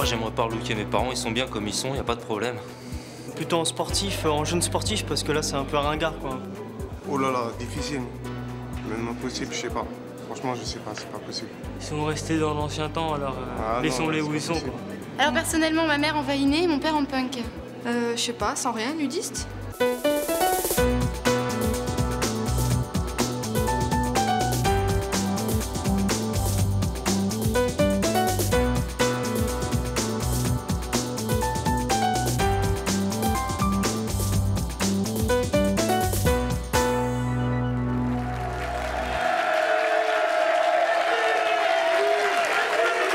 Moi, j'aimerais pas relooker mes parents, ils sont bien comme ils sont, y a pas de problème. Plutôt en sportif, en jeune sportif, parce que là, c'est un peu ringard, quoi. Oh là là, difficile. Même impossible, je sais pas. Franchement, je sais pas, c'est pas possible. Ils sont restés dans l'ancien temps, alors laissons-les où ils sont, quoi. Alors personnellement, ma mère en valiné et mon père en punk. Je sais pas, sans rien, nudiste.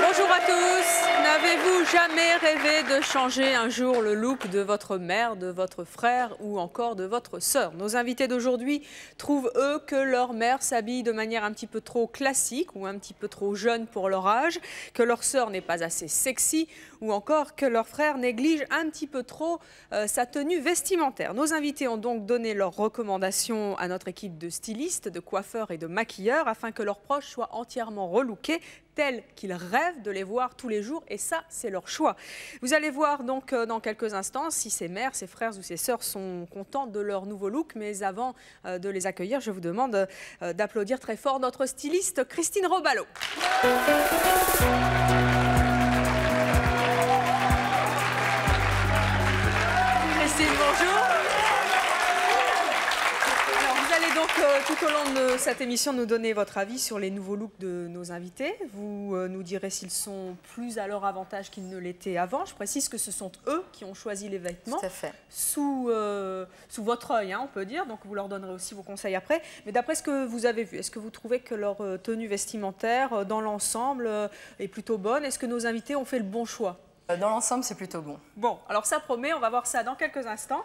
Bonjour à tous. N'avez-vous jamais rêvé de changer un jour le look de votre mère, de votre frère ou encore de votre sœur? Nos invités d'aujourd'hui trouvent, eux, que leur mère s'habille de manière un petit peu trop classique ou un petit peu trop jeune pour leur âge, que leur sœur n'est pas assez sexy ou encore que leur frère néglige un petit peu trop sa tenue vestimentaire. Nos invités ont donc donné leurs recommandations à notre équipe de stylistes, de coiffeurs et de maquilleurs afin que leurs proches soient entièrement relookés tels qu'ils rêvent de les voir tous les jours, et ça, c'est leur choix. Vous allez voir donc dans quelques instants si ces mères, ces frères ou ces sœurs sont contents de leur nouveau look, mais avant de les accueillir, je vous demande d'applaudir très fort notre styliste Christine Robalo. Christine, bonjour. Donc, tout au long de cette émission, nous donner votre avis sur les nouveaux looks de nos invités. Vous nous direz s'ils sont plus à leur avantage qu'ils ne l'étaient avant. Je précise que ce sont eux qui ont choisi les vêtements. Tout à fait. Sous votre œil, hein, on peut dire. Donc, vous leur donnerez aussi vos conseils après. Mais d'après ce que vous avez vu, est-ce que vous trouvez que leur tenue vestimentaire, dans l'ensemble, est plutôt bonne? Est-ce que nos invités ont fait le bon choix? Dans l'ensemble, c'est plutôt bon. Bon, alors ça promet, on va voir ça dans quelques instants.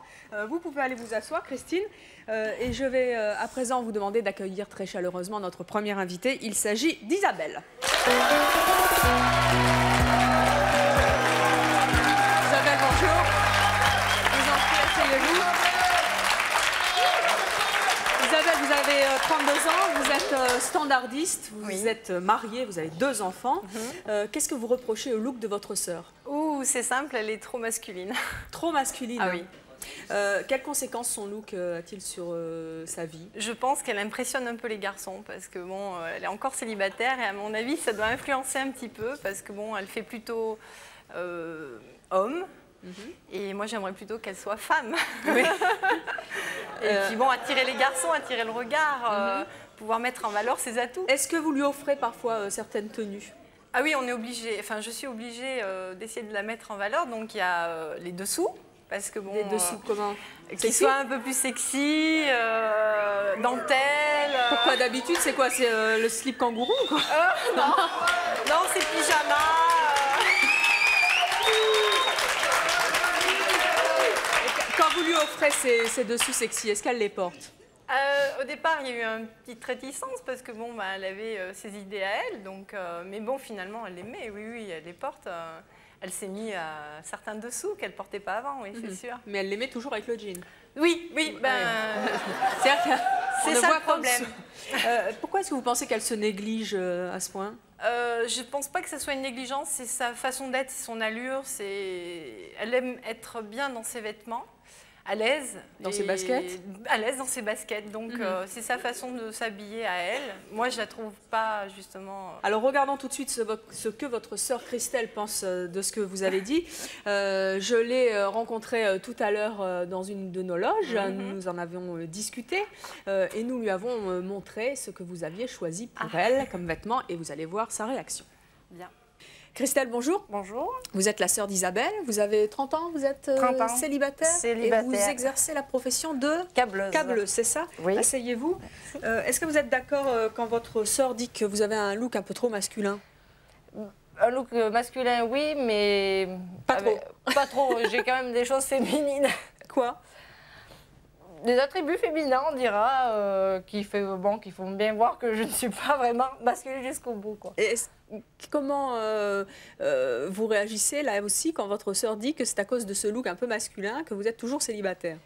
Vous pouvez aller vous asseoir, Christine. Et je vais à présent vous demander d'accueillir très chaleureusement notre première invitée. Il s'agit d'Isabelle. Isabelle, bonjour. Vous entrez, asseyez-vous. Isabelle, vous avez 32 ans, vous êtes standardiste, vous êtes mariée, vous avez 2 enfants. Qu'est-ce que vous reprochez au look de votre sœur? C'est simple, elle est trop masculine. Trop masculine? Ah oui. Quelles conséquences son look a-t-il sur sa vie? Je pense qu'elle impressionne un peu les garçons parce que bon, elle est encore célibataire et à mon avis, ça doit influencer un petit peu parce que bon, elle fait plutôt homme. Et moi, j'aimerais plutôt qu'elle soit femme. Oui. Et puis bon, attirer les garçons, attirer le regard, pouvoir mettre en valeur ses atouts. Est-ce que vous lui offrez parfois certaines tenues? Ah oui, on est obligé. Enfin, je suis obligée d'essayer de la mettre en valeur. Donc il y a les dessous, parce que bon. Les dessous comment? Qu'ils soient un peu plus sexy, dentelle. Pourquoi d'habitude c'est quoi? C'est le slip kangourou quoi? Non, non, c'est pyjama. Quand vous lui offrez ces dessous sexy, est-ce qu'elle les porte? Au départ, il y a eu une petite réticence parce que bon, elle avait ses idées à elle, donc, mais bon, finalement, elle les met, oui, elle les porte. Elle s'est mise à certains dessous qu'elle ne portait pas avant, oui, c'est sûr. Mais elle les met toujours avec le jean? Oui, c'est ça le problème. Pourquoi est-ce que vous pensez qu'elle se néglige à ce point? Je ne pense pas que ce soit une négligence, c'est sa façon d'être, c'est son allure, elle aime être bien dans ses vêtements. À l'aise. Dans ses baskets? À l'aise dans ses baskets. Donc, c'est sa façon de s'habiller à elle. Moi, je ne la trouve pas, justement... Alors, regardons tout de suite ce que votre sœur Christelle pense de ce que vous avez dit. Je l'ai rencontrée tout à l'heure dans une de nos loges. Nous en avions discuté. Et nous lui avons montré ce que vous aviez choisi pour elle comme vêtements. Et vous allez voir sa réaction. Bien. Christelle, bonjour. Bonjour. Vous êtes la sœur d'Isabelle, vous avez 30 ans, vous êtes célibataire. Célibataire. Et vous exercez la profession de câbleuse. Câbleuse, c'est ça? Oui. Asseyez-vous. Est-ce que vous êtes d'accord quand votre sœur dit que vous avez un look un peu trop masculin? Un look masculin, oui, mais... Pas trop. Pas trop, j'ai quand même des choses féminines. Quoi? Des attributs féminins, on dira, qui font bien voir que je ne suis pas vraiment masculine jusqu'au bout, quoi. Et comment vous réagissez là aussi quand votre sœur dit que c'est à cause de ce look un peu masculin que vous êtes toujours célibataire?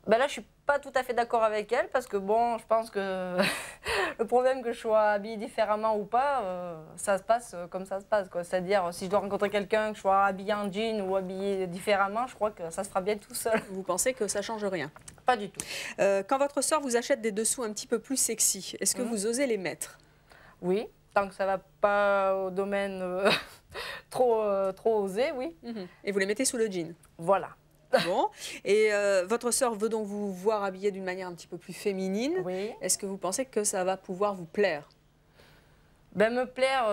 Ben là, je suis pas tout à fait d'accord avec elle parce que bon, je pense que le problème que je sois habillée différemment ou pas, ça se passe comme ça se passe, quoi. C'est-à-dire, si je dois rencontrer quelqu'un, que je sois habillée en jean ou habillée différemment, je crois que ça se fera bien tout seul. Vous pensez que ça change rien? Pas du tout. Quand votre sœur vous achète des dessous un petit peu plus sexy, est-ce que vous osez les mettre? Oui, tant que ça va pas au domaine trop osé, oui. Et vous les mettez sous le jean? Voilà. Bon. Et votre sœur veut donc vous voir habillée d'une manière un petit peu plus féminine. Oui. Est-ce que vous pensez que ça va pouvoir vous plaire? Ben, me plaire,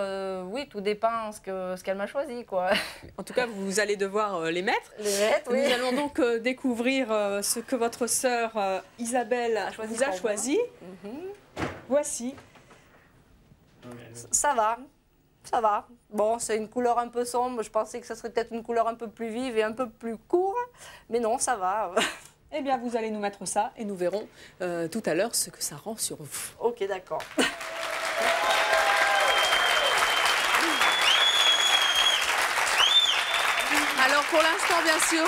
oui, tout dépend ce qu'elle m'a choisi, quoi. En tout cas, vous allez devoir les mettre. Les mettre, oui. Nous allons donc découvrir ce que votre sœur Isabelle vous a choisi. Voici. Ça va. Ça va. Bon, c'est une couleur un peu sombre. Je pensais que ça serait peut-être une couleur un peu plus vive et un peu plus court. Mais non, ça va. Eh bien, vous allez nous mettre ça et nous verrons tout à l'heure ce que ça rend sur vous. Ok, d'accord. Alors, pour l'instant, bien sûr,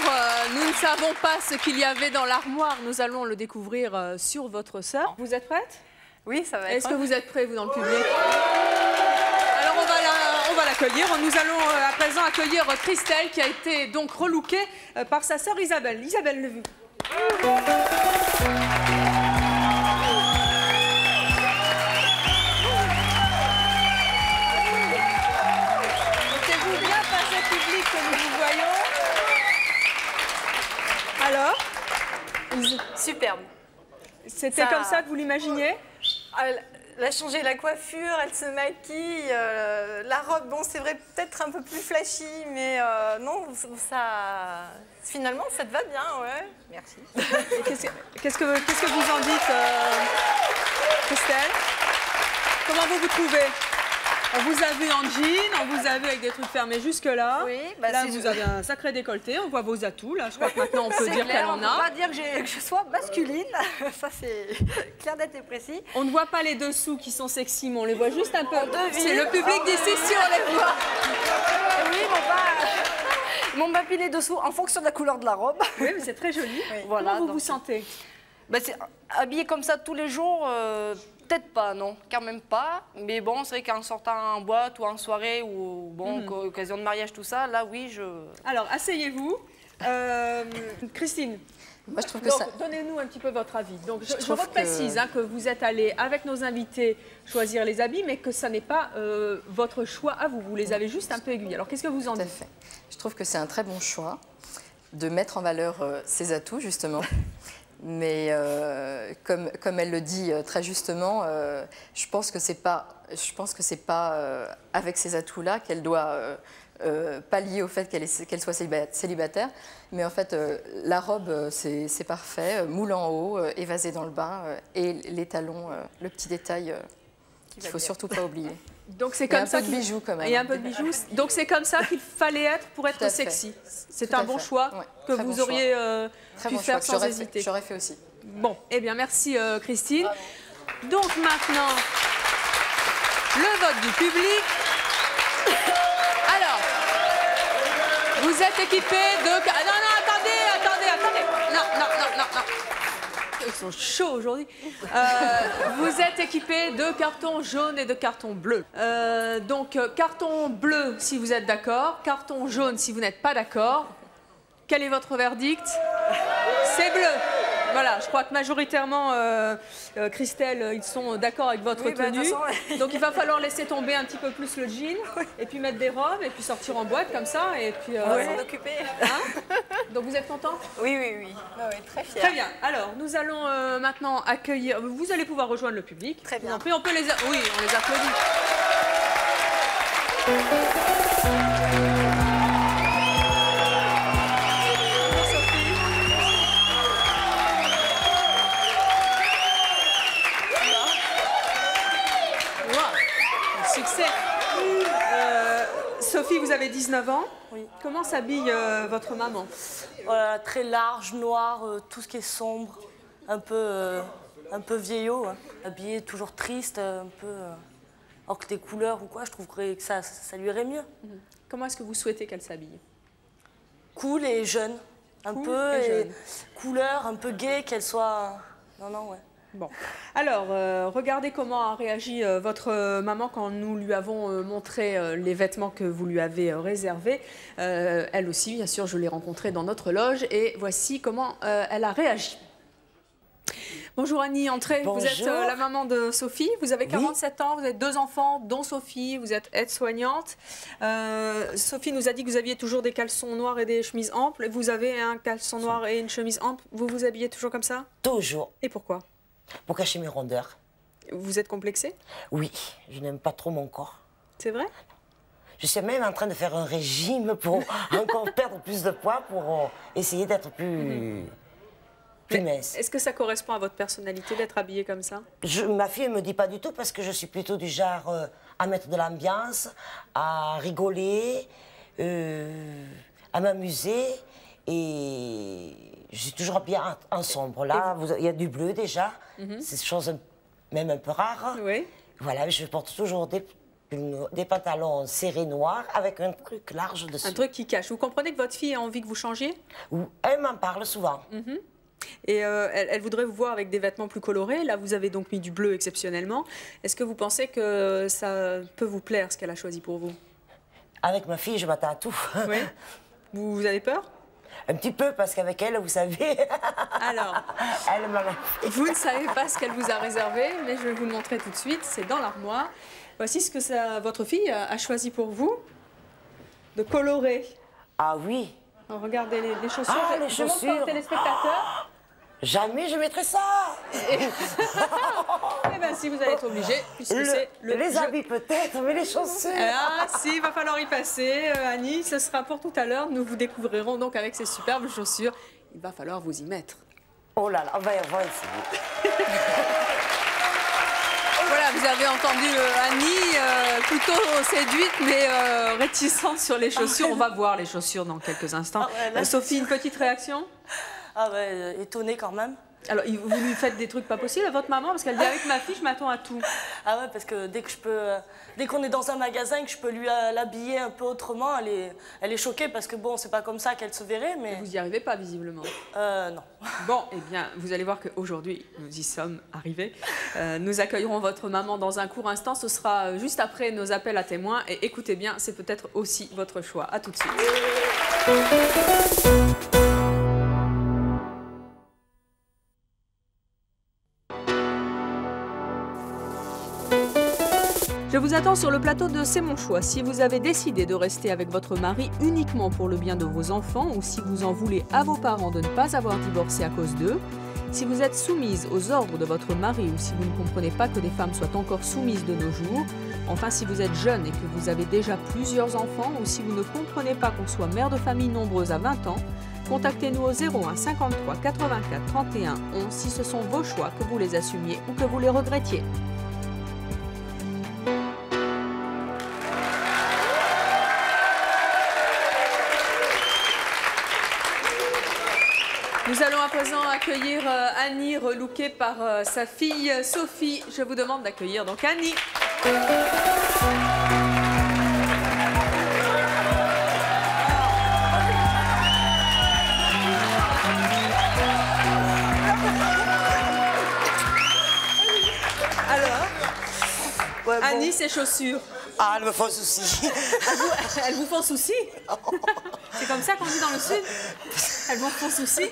nous ne savons pas ce qu'il y avait dans l'armoire. Nous allons le découvrir sur votre sœur. Vous êtes prête? Oui, ça va être... Est-ce que vous êtes prêts, vous, dans le public? Alors, on va l'accueillir. Nous allons à présent accueillir Christelle, qui a été donc relookée par sa sœur Isabelle. Isabelle, le vu. Mettez-vous bien face au public que nous vous voyons. Alors, Superbe. c'était Ça- comme ça que vous l'imaginiez? Elle a changé la coiffure, elle se maquille, la robe, bon, c'est vrai, peut-être un peu plus flashy, mais non, ça... Finalement, ça te va bien, ouais. Merci. Qu'est-ce que vous en dites, Christelle? Comment vous trouvez? On vous a vu en jean, on vous a vu avec des trucs fermés jusque-là. Oui, bah là, c'est vous juste- avez un sacré décolleté, on voit vos atouts. Là, je crois que maintenant, on peut C'est dire clair, qu'elle en on ne peut a. pas dire que je sois masculine. Ça, c'est clair, net et précis. On ne voit pas les dessous qui sont sexy, mais on les voit juste un peu. devine. C'est le public d'ici, si on les voit. Oui, mon papy les dessous en fonction de la couleur de la robe. Oui, mais c'est très joli. Voilà, Comment vous donc- vous sentez? Ben, habillé comme ça tous les jours, peut-être pas, non, quand même pas. Mais bon, c'est vrai qu'en sortant en boîte ou en soirée ou bon, occasion de mariage, tout ça, là, oui, je... Alors, asseyez-vous. Christine, Moi, je trouve que donc, ça... donnez-nous un petit peu votre avis. Donc, je trouve reprécise que vous êtes allé avec nos invités choisir les habits, mais que ça n'est pas votre choix à vous. Vous les avez juste un peu aiguillés. Alors, qu'est-ce que vous en Tout à dites? fait. Je trouve que c'est un très bon choix de mettre en valeur ses atouts, justement. Mais comme elle le dit très justement, je pense que c'est pas avec ces atouts-là qu'elle doit pallier au fait qu'elle soit célibataire. Mais en fait, la robe, c'est parfait, moule en haut, évasé dans le bas, et les talons, le petit détail qu'il ne faut surtout pas oublier. Donc c'est Il y a comme un ça peu de bijoux quand même. Il y a un peu de bijoux. Donc c'est comme ça qu'il fallait être pour Tout être à fait. sexy. C'est Tout à un bon fait. choix Ouais, que très vous bon auriez Très pu bon faire choix que sans hésiter. j'aurais fait aussi. Bon, eh bien merci Christine. Donc maintenant, le vote du public. Alors, vous êtes équipés de... Ah non, attendez. Non. Ils sont chauds aujourd'hui. Vous êtes équipés de cartons jaunes et de cartons bleus. Donc, carton bleu si vous êtes d'accord, carton jaune si vous n'êtes pas d'accord. Quel est votre verdict? C'est bleu. Voilà, je crois que majoritairement, Christelle, ils sont d'accord avec votre Oui, bah, de tenue. toute façon, Donc il va falloir laisser tomber un petit peu plus le jean, et puis mettre des robes, et puis sortir en boîte comme ça. Et puis, On va s'en occuper. Donc vous êtes contents? Oui. Très fière. Très bien. Alors, nous allons maintenant accueillir... Vous allez pouvoir rejoindre le public. Très bien. Je vous en prie, on peut les... Oui, on les applaudit. Bonjour, Sophie. Wow, succès. Sophie, vous avez 19 ans. Oui. Comment s'habille votre maman? Voilà, très large, noir, tout ce qui est sombre, un peu vieillot, hein. Habillé toujours triste, un peu... alors que des couleurs ou quoi, je trouverais que ça lui irait mieux. Comment est-ce que vous souhaitez qu'elle s'habille? Cool et jeune. un Cool peu, et et jeune. couleur, un peu gay, qu'elle soit... Non, non, ouais. Bon, alors regardez comment a réagi votre maman quand nous lui avons montré les vêtements que vous lui avez réservés. Elle aussi, bien sûr, je l'ai rencontrée dans notre loge et voici comment elle a réagi. Bonjour Annie, entrez. Bonjour. Vous êtes la maman de Sophie, vous avez 47 ans, vous avez 2 enfants, dont Sophie, vous êtes aide-soignante. Sophie nous a dit que vous aviez toujours des caleçons noirs et des chemises amples. Vous avez un caleçon noir et une chemise ample. Vous vous habillez toujours comme ça? Toujours. Et pourquoi? Pour cacher mes rondeurs. Vous êtes complexée? Oui, je n'aime pas trop mon corps. C'est vrai? Je suis même en train de faire un régime pour encore perdre plus de poids, pour essayer d'être plus mince. Est-ce que ça correspond à votre personnalité d'être habillée comme ça? Ma fille ne me dit pas du tout parce que je suis plutôt du genre à mettre de l'ambiance, à rigoler, à m'amuser. Et je suis toujours habillée en sombre. Là, il y a du bleu déjà. C'est une chose même un peu rare. Oui. Voilà, je porte toujours des pantalons serrés noirs avec un truc large dessus. Un truc qui cache. Vous comprenez que votre fille a envie que vous changiez? Elle m'en parle souvent. Et elle voudrait vous voir avec des vêtements plus colorés. Là, vous avez donc mis du bleu exceptionnellement. Est-ce que vous pensez que ça peut vous plaire, ce qu'elle a choisi pour vous? Avec ma fille, je m'attends à tout. Oui. Vous avez peur? Un petit peu, parce qu'avec elle, vous savez... Alors, vous ne savez pas ce qu'elle vous a réservé, mais je vais vous le montrer tout de suite. C'est dans l'armoire. Voici ce que votre fille a choisi pour vous. De colorer. Ah oui. Alors, regardez les chaussures. Ah, les je montre chaussures. aux téléspectateurs. Jamais je mettrai ça. Eh bien, si, vous allez être obligé, puisque c'est les habits peut-être, mais les chaussures. Ah, si, il va falloir y passer, Annie. Ce sera pour tout à l'heure. Nous vous découvrirons donc avec ces superbes chaussures. Il va falloir vous y mettre. Oh là là, on va essayer. Voilà, vous avez entendu Annie, plutôt séduite, mais réticente sur les chaussures. On va voir les chaussures dans quelques instants. Ah ouais, là, Sophie, une petite réaction? Ah ouais, étonnée quand même. Alors, vous lui faites des trucs pas possibles à votre maman? Parce qu'elle dit avec ma fille, je m'attends à tout. Ah ouais, parce que dès qu'on est dans un magasin et que je peux lui l'habiller un peu autrement, elle est choquée parce que bon, c'est pas comme ça qu'elle se verrait, mais... Vous n'y arrivez pas, visiblement. Non. Bon, eh bien, vous allez voir qu'aujourd'hui, nous y sommes arrivés. Nous accueillerons votre maman dans un court instant. Ce sera juste après nos appels à témoins. Et écoutez bien, c'est peut-être aussi votre choix. À tout de suite. Je vous attends sur le plateau de C'est mon choix. Si vous avez décidé de rester avec votre mari uniquement pour le bien de vos enfants ou si vous en voulez à vos parents de ne pas avoir divorcé à cause d'eux, si vous êtes soumise aux ordres de votre mari ou si vous ne comprenez pas que les femmes soient encore soumises de nos jours, enfin si vous êtes jeune et que vous avez déjà plusieurs enfants ou si vous ne comprenez pas qu'on soit mère de famille nombreuse à 20 ans, contactez-nous au 01 53 84 31 11 si ce sont vos choix, que vous les assumiez ou que vous les regrettiez. Nous allons à présent accueillir Annie, relookée par sa fille Sophie. Je vous demande d'accueillir donc Annie. Alors, Ouais, bon. Annie, ses chaussures. Ah, elles me font souci. Elles vous font souci? C'est comme ça qu'on dit dans le Sud? Elles vous font souci?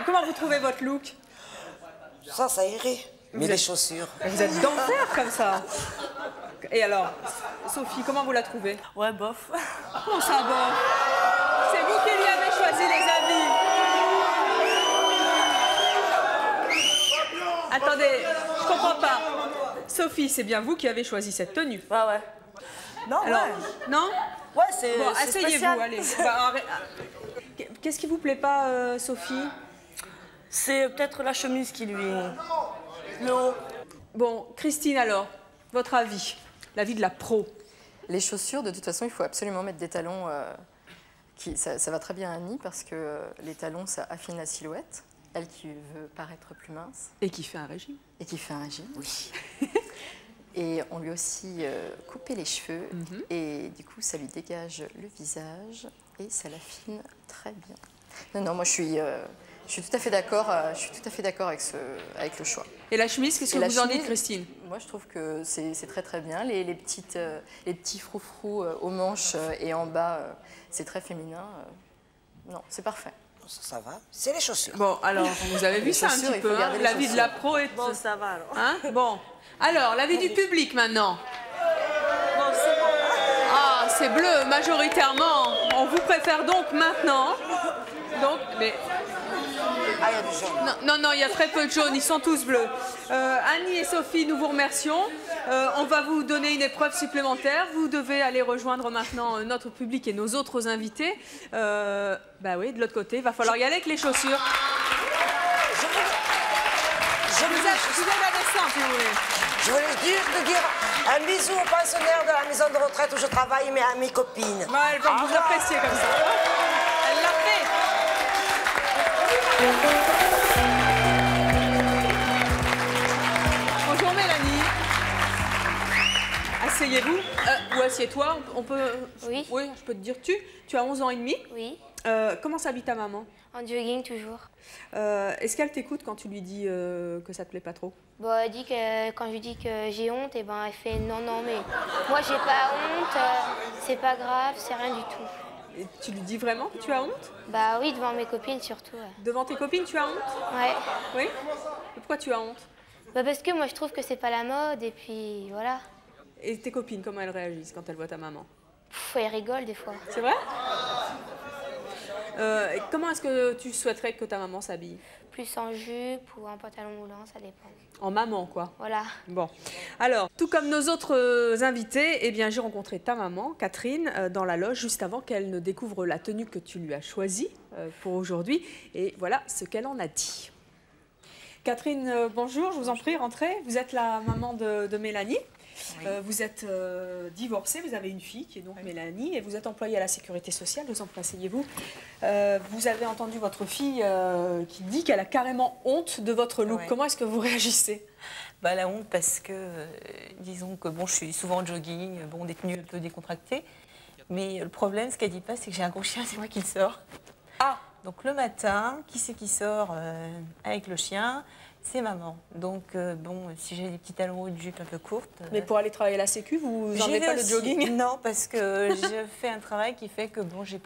Comment vous trouvez votre look? Ça irait. Mais les chaussures. Vous êtes d'enfer comme ça. Et alors, Sophie, comment vous la trouvez? Ouais, bof. Comment ça, bon? C'est vous qui lui avez choisi les habits. Attendez, je comprends pas. Sophie, c'est bien vous qui avez choisi cette tenue. Ouais. Non, Alors, ouais. non? Ouais, c'est Bon, c'est asseyez-vous, spécial. allez. Qu'est-ce qui vous plaît pas, Sophie? C'est peut-être la chemise qui lui... Le haut. Bon, Christine, alors, votre avis? L'avis de la pro? Les chaussures, de toute façon, il faut absolument mettre des talons. Ça va très bien à Annie parce que les talons, ça affine la silhouette. Elle qui veut paraître plus mince. Et qui fait un régime. Et qui fait un régime, oui. Et on lui a aussi coupé les cheveux. Et du coup, ça lui dégage le visage. et ça l'affine très bien. Non, moi je suis tout à fait d'accord. Je suis tout à fait d'accord avec le choix. Et la chemise, qu'est-ce que vous en dites, Christine? Moi, je trouve que c'est très très bien. Les petits froufrous aux manches et en bas, c'est très féminin. Non, c'est parfait. Ça va. C'est les chaussures. Bon, alors, vous avez vu ça un petit peu, hein, la vie de la pro est... Bon, ça va alors. Hein, bon, alors, la vie du public maintenant. Bon, c'est bon. Ah, c'est bleu, majoritairement. On vous préfère donc maintenant. Donc, mais... Ah, il y a du jaune. Non, il y a très peu de jaunes, ils sont tous bleus. Annie et Sophie, nous vous remercions. On va vous donner une épreuve supplémentaire. Vous devez aller rejoindre maintenant notre public et nos autres invités. Bah oui, de l'autre côté, il va falloir y aller avec les chaussures. Vous êtes à descendre, si vous voulez. Je voulais juste te dire un bisou aux pensionnaires de la maison de retraite où je travaille, mais à mes copines. Ouais, elles vont vous apprécier comme ça. Elle l'a fait. Bonjour Mélanie. Asseyez-vous. Ou assieds-toi. On peut... Oui. Oui, je peux te dire tu. Tu as 11 ans et demi. Oui. Comment s'habille ta maman? En jogging toujours. Est-ce qu'elle t'écoute quand tu lui dis que ça te plaît pas trop? Bon, elle dit que quand je lui dis que j'ai honte, et ben elle fait non, mais moi j'ai pas honte, c'est pas grave, c'est rien du tout. Et tu lui dis vraiment que tu as honte? Bah oui, devant mes copines surtout. Ouais. Devant tes copines, tu as honte? Ouais. Oui. Et pourquoi tu as honte? Bah parce que moi je trouve que c'est pas la mode et puis voilà. Et tes copines, comment elles réagissent quand elles voient ta maman? Elles rigolent des fois. C'est vrai? Comment est-ce que tu souhaiterais que ta maman s'habille? Plus en jupe ou en pantalon moulant, ça dépend. En maman, quoi. Voilà. Bon. Alors, tout comme nos autres invités, eh bien, j'ai rencontré ta maman, Catherine, dans la loge, juste avant qu'elle ne découvre la tenue que tu lui as choisie pour aujourd'hui. Et voilà ce qu'elle en a dit. Catherine, bonjour, je vous en prie, rentrez. Vous êtes la maman de Mélanie. Oui. Vous êtes divorcée, vous avez une fille qui est donc Mélanie et vous êtes employée à la sécurité sociale, vous en asseyez-vous. Vous avez entendu votre fille qui dit qu'elle a carrément honte de votre look. Ouais. Comment est-ce que vous réagissez? Bah, la honte parce que, disons que bon, je suis souvent en jogging, bon, des tenues un peu décontractées, mais le problème, ce qu'elle dit pas, c'est que j'ai un gros chien, c'est moi qui le sors. Ah! Donc le matin, qui c'est qui sort avec le chien? C'est maman. Donc, bon, si j'ai des petits talons hauts de jupe un peu courtes... Mais pour aller travailler à la sécu, vous n'enlevez pas le jogging? Non, parce que je fais un travail qui fait que, bon, j'ai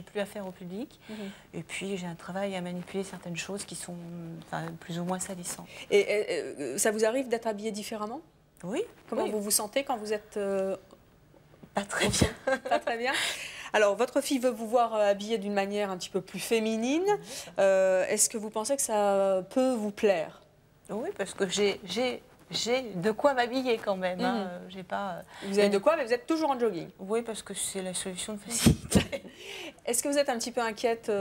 plus affaire au public. Et puis, j'ai un travail à manipuler certaines choses qui sont plus ou moins salissantes. Et ça vous arrive d'être habillée différemment? Oui. Comment vous vous sentez quand vous êtes... Pas très bien. Pas très bien. Alors, votre fille veut vous voir habillée d'une manière un petit peu plus féminine. Est-ce que vous pensez que ça peut vous plaire? Oui, parce que j'ai de quoi m'habiller quand même. Hein. J'ai pas, vous avez de quoi, mais vous êtes toujours en jogging? Oui, parce que c'est la solution de facilité. Est-ce que vous êtes un petit peu inquiète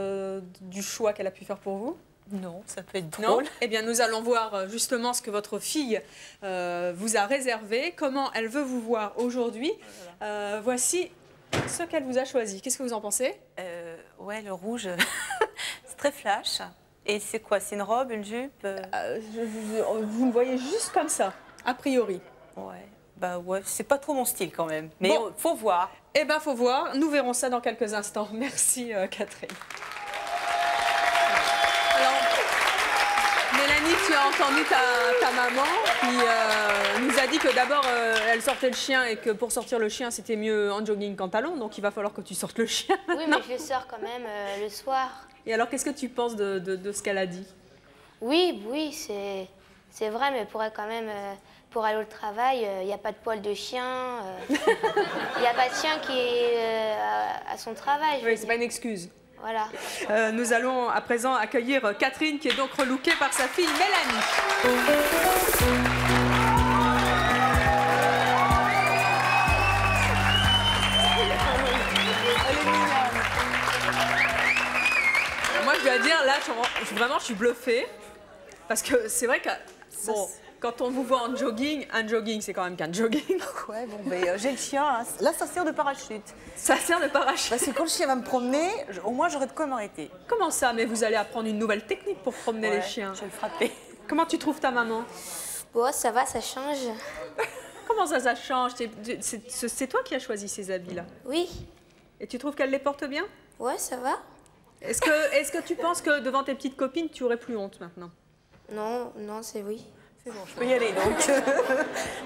du choix qu'elle a pu faire pour vous? Non, ça peut être drôle. Non? Eh bien, nous allons voir justement ce que votre fille vous a réservé, comment elle veut vous voir aujourd'hui. Voici ce qu'elle vous a choisi. Qu'est-ce que vous en pensez? Ouais, le rouge, c'est très flash. Et c'est quoi? C'est une robe, une jupe? Vous me voyez juste comme ça, a priori. Ouais, bah ouais, c'est pas trop mon style quand même. Mais bon, faut voir. Eh ben, faut voir. Nous verrons ça dans quelques instants. Merci, Catherine. Alors, Mélanie, tu as entendu ta maman qui nous a dit que d'abord, elle sortait le chien et que pour sortir le chien, c'était mieux en jogging qu'en talons. Donc, il va falloir que tu sortes le chien. Oui, mais je le sors quand même le soir. Et alors, qu'est-ce que tu penses de ce qu'elle a dit? Oui, c'est vrai, mais pour aller au travail, il n'y a pas de poil de chien. Il n'y a pas de chien qui est à son travail. Oui, c'est pas une excuse. Voilà. Nous allons à présent accueillir Catherine, qui est donc relookée par sa fille Mélanie. Moi, je dois dire, là, vraiment, je suis bluffée. Parce que c'est vrai que, bon, quand on vous voit en jogging, un jogging, c'est quand même qu'un jogging. Ouais, bon, ben, j'ai le chien. Hein. Là, ça sert de parachute. Ça sert de parachute? Parce que quand le chien va me promener, au moins, j'aurai de quoi m'arrêter. Comment ça? Mais vous allez apprendre une nouvelle technique pour promener les chiens. Je vais le frapper. Comment tu trouves ta maman? Bon, ça va, ça change. Comment ça change? C'est toi qui as choisi ces habits-là? Oui. Et tu trouves qu'elle les porte bien? Ouais, ça va. Est-ce que tu penses que devant tes petites copines, tu aurais plus honte maintenant? Non, c'est oui. C'est bon, je peux y aller donc.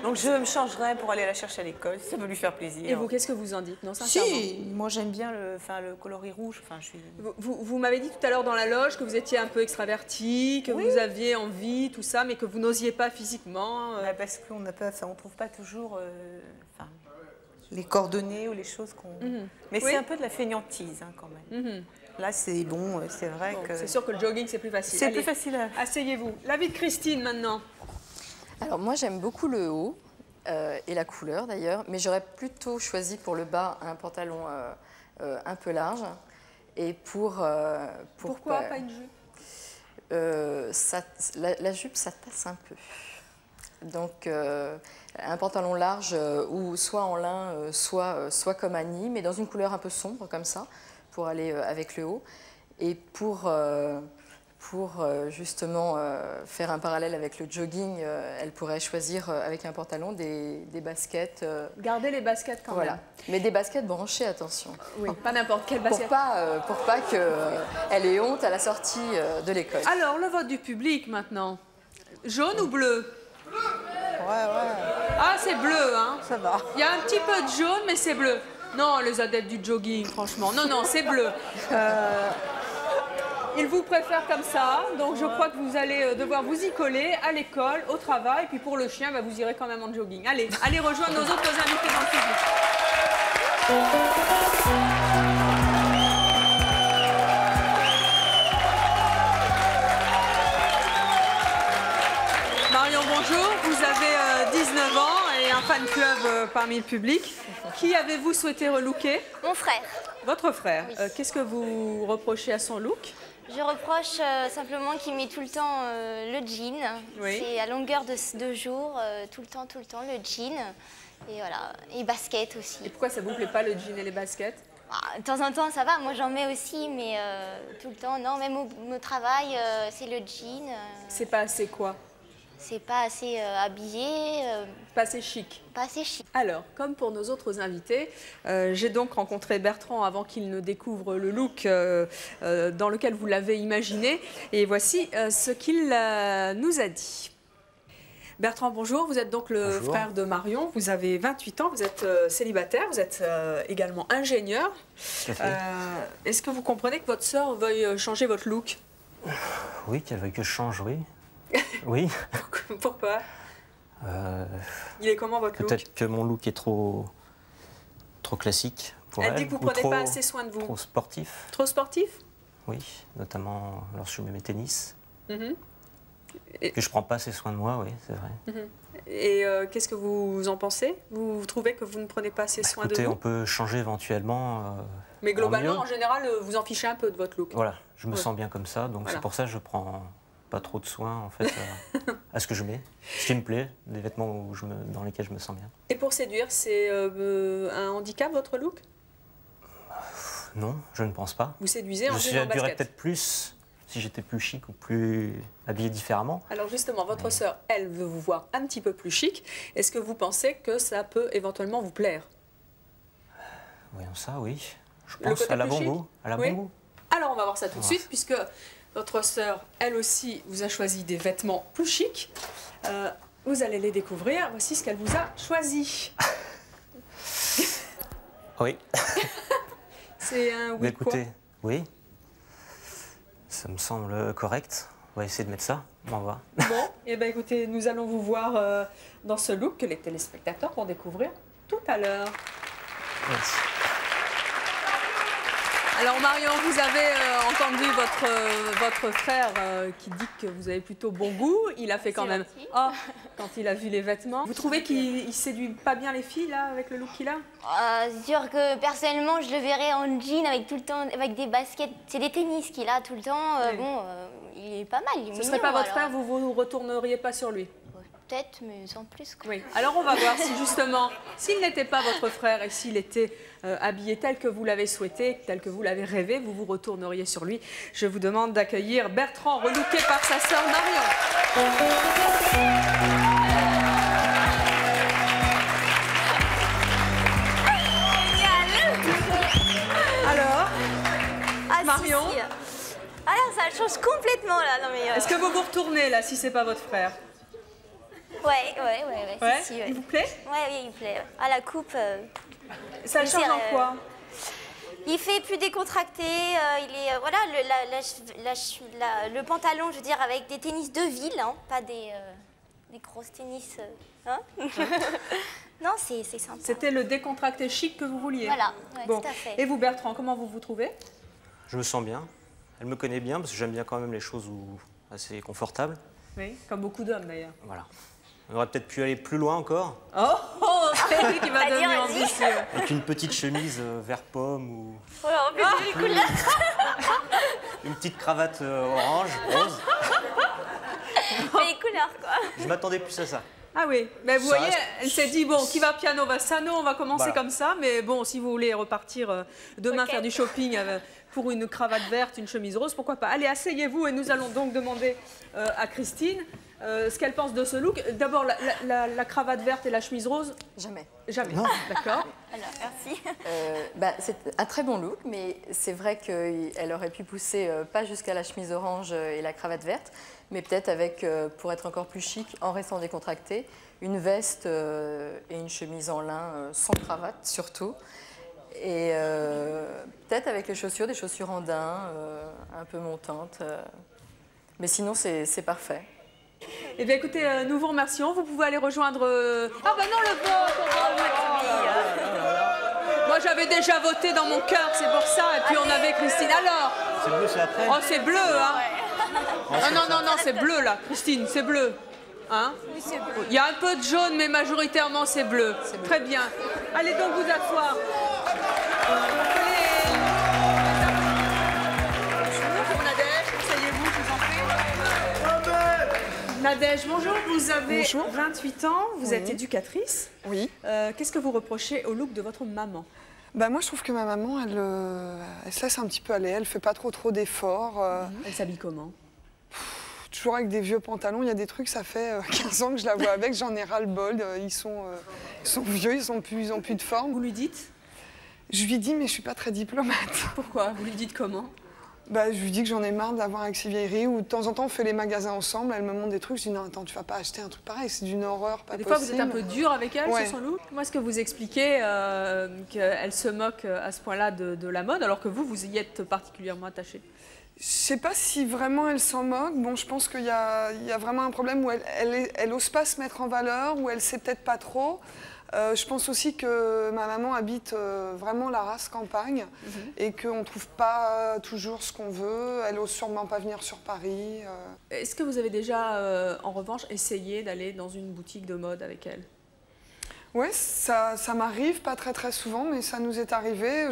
Donc je me changerai pour aller la chercher à l'école, si ça peut lui faire plaisir. Et vous, qu'est-ce que vous en dites? Non, sincèrement. Si, moi j'aime bien le coloris rouge. Enfin, je suis... Vous m'avez dit tout à l'heure dans la loge que vous étiez un peu extraverti, que vous aviez envie, tout ça, mais que vous n'osiez pas physiquement. Parce qu'on n'a pas, on trouve pas toujours les coordonnées ou les choses qu'on... Mais c'est un peu de la fainéantise quand même. Là, c'est bon, c'est vrai que... C'est sûr que le jogging, c'est plus facile. C'est plus facile. Asseyez-vous. L'avis de Christine, maintenant. Alors moi j'aime beaucoup le haut et la couleur d'ailleurs, mais j'aurais plutôt choisi pour le bas un pantalon un peu large. Et Pourquoi pas une jupe la jupe ça tasse un peu. Donc un pantalon large ou soit en lin, soit comme Annie, mais dans une couleur un peu sombre comme ça, pour aller avec le haut. Et pour justement faire un parallèle avec le jogging, elle pourrait choisir avec un pantalon des baskets. Gardez les baskets quand même. Mais des baskets branchées, attention. Oui, pas n'importe quelle basket. Pour pas qu'elle ait honte à la sortie de l'école. Alors, le vote du public maintenant. Jaune ou bleu? Ah, c'est bleu, hein. Ça va. Il y a un petit peu de jaune, mais c'est bleu. Non, les adeptes du jogging, franchement. Non, c'est bleu. Ils vous préfèrent comme ça, donc je crois que vous allez devoir vous y coller à l'école, au travail, puis pour le chien, vous irez quand même en jogging. Allez rejoindre nos autres invités dans le public. Marion, bonjour. Vous avez 19 ans et un fan club parmi le public. Qui avez-vous souhaité relooker? Mon frère. Votre frère. Oui. Qu'est-ce que vous reprochez à son look? Je reproche simplement qu'il met tout le temps le jean. Oui. C'est à longueur de jour, tout le temps, le jean. Et voilà, et basket aussi. Et pourquoi ça vous plaît pas le jean et les baskets? De temps en temps, ça va, moi j'en mets aussi, mais tout le temps, non, même au travail, c'est le jean. C'est pas assez quoi? C'est pas assez habillé. Pas assez chic. Pas assez chic. Alors, comme pour nos autres invités, j'ai donc rencontré Bertrand avant qu'il ne découvre le look dans lequel vous l'avez imaginé. Et voici ce qu'il nous a dit. Bertrand, bonjour. Vous êtes donc le frère de Marion. Vous avez 28 ans, vous êtes célibataire, vous êtes également ingénieur. Est-ce que vous comprenez que votre sœur veuille changer votre look? Oui, qu'elle veuille que je change, oui. Oui. Pourquoi? Il est comment votre look? Peut-être que mon look est trop classique pour elle. Elle dit que vous ne prenez pas assez soin de vous. Trop sportif. Trop sportif? Oui, notamment lorsque je mets mes tennis. Et que je ne prends pas assez soin de moi, oui, c'est vrai. Et qu'est-ce que vous en pensez? Vous trouvez que vous ne prenez pas assez soin de vous? Écoutez, on peut changer éventuellement. Mais globalement, en général, vous en fichez un peu de votre look. Voilà, je me sens bien comme ça, donc c'est pour ça que je prends pas trop de soin en fait à ce que je mets, ce qui me plaît, des vêtements dans lesquels je me sens bien. Et pour séduire, c'est un handicap votre look? Non, je ne pense pas. Vous séduisez en jean en basket? Je séduirais peut-être plus si j'étais plus chic ou plus habillé différemment. Alors justement, votre sœur, elle veut vous voir un petit peu plus chic. Est-ce que vous pensez que ça peut éventuellement vous plaire? Voyons ça, oui. Je pense à la bon goût. Alors on va voir ça tout de suite, puisque votre sœur, elle aussi, vous a choisi des vêtements plus chics. Vous allez les découvrir. Voici ce qu'elle vous a choisi. Oui. C'est un oui écoutez, oui. Ça me semble correct. On va essayer de mettre ça. On va voir. Bon, et bien écoutez, nous allons vous voir dans ce look que les téléspectateurs vont découvrir tout à l'heure. Merci. Alors Marion, vous avez entendu votre frère qui dit que vous avez plutôt bon goût. Il a fait quand même quand il a vu les vêtements. Vous trouvez qu'il séduit pas bien les filles là avec le look qu'il a? C'est sûr que personnellement je le verrais en jean avec tout le temps avec des baskets. C'est des tennis qu'il a tout le temps. Bon, il est pas mal. Il est mignon, serait pas votre frère, vous ne retourneriez pas sur lui? Peut-être, mais sans plus. Quoi. Oui. Alors on va voir si justement, s'il n'était pas votre frère et s'il était habillé tel que vous l'avez souhaité, tel que vous l'avez rêvé, vous vous retourneriez sur lui. Je vous demande d'accueillir Bertrand, relooké par sa sœur Marion. Alors, Est-ce que vous vous retournez là, si c'est pas votre frère? Ouais. Ouais. Si, ouais. Il vous plaît? Ouais, oui, il me plaît. À la coupe. Ça change en quoi? Il fait plus décontracté. Il est voilà le pantalon, je veux dire, avec des tennis de ville, hein, pas des grosses tennis. Hein. Non, c'est sympa. C'était le décontracté chic que vous vouliez. Voilà, ouais, bon. tout à fait. Et vous, Bertrand, comment vous vous trouvez? Je me sens bien. Elle me connaît bien parce que j'aime bien quand même les choses assez confortables. Oui, comme beaucoup d'hommes d'ailleurs. Voilà. On aurait peut-être pu aller plus loin encore. Oh, c'est lui qui va devenir ambitieux. Avec une petite chemise vert pomme ou une petite cravate orange, rose. Les couleurs, quoi. Je m'attendais plus à ça. Ah oui, mais vous Ça voyez, reste- elle s'est dit, bon, qui va piano va sano, on va commencer Voilà. comme ça, mais bon, si vous voulez repartir demain faire du shopping pour une cravate verte, une chemise rose, pourquoi pas. Allez, asseyez-vous et nous allons donc demander à Christine ce qu'elle pense de ce look. D'abord, la cravate verte et la chemise rose? Jamais. Jamais, Non. d'accord. Alors, merci. C'est un très bon look, mais c'est vrai qu'elle aurait pu pousser pas jusqu'à la chemise orange et la cravate verte, mais peut-être avec, pour être encore plus chic, en restant décontractée, une veste et une chemise en lin sans cravate surtout. Et peut-être avec les chaussures, des chaussures en daim, un peu montantes. Mais sinon, c'est parfait. Eh bien, écoutez, nous vous remercions. Vous pouvez aller rejoindre... Ah ben non, le vote. Moi, j'avais déjà voté dans mon cœur, c'est pour ça. Et puis, on avait Christine. Alors? C'est bleu, c'est après. Oh, c'est bleu, hein. Non, c'est bleu, là, Christine, c'est bleu. Hein? Oui, c'est bleu. Il y a un peu de jaune, mais majoritairement, c'est bleu. Très bien. Allez donc vous asseoir. Bonjour, Nadège. Asseyez-vous, je vous en prie. Nadège, bonjour. Vous avez 28 ans, vous êtes éducatrice. Oui. Qu'est-ce que vous reprochez au look de votre maman? Bah moi, je trouve que ma maman, elle se laisse un petit peu aller. Elle fait pas trop d'efforts. Elle s'habille comment? Toujours avec des vieux pantalons. Il y a des trucs, ça fait 15 ans que je la vois avec. J'en ai ras-le-bol. Ils sont vieux, ils ont plus de forme. Vous lui dites? Je lui dis, mais je suis pas très diplomate. Pourquoi? Vous lui dites comment? Bah, je lui dis que j'en ai marre d'avoir avec ces vieilleries. Ou de temps en temps, on fait les magasins ensemble. Elle me montre des trucs. Je dis, non, attends, tu vas pas acheter un truc pareil. C'est d'une horreur, pas Des possible. fois, vous êtes un peu dur avec elle Ouais. sur son look. Comment est-ce que vous expliquez qu'elle se moque à ce point-là de la mode, alors que vous y êtes particulièrement attaché? Je sais pas si vraiment elle s'en moque. Bon, je pense qu'il y a vraiment un problème où elle ose pas se mettre en valeur, où elle sait peut-être pas trop. Je pense aussi que ma maman habite vraiment la race campagne et qu'on ne trouve pas toujours ce qu'on veut. Elle ose sûrement pas venir sur Paris. Est-ce que vous avez déjà, en revanche, essayé d'aller dans une boutique de mode avec elle? Oui, ça m'arrive, pas très souvent, mais ça nous est arrivé.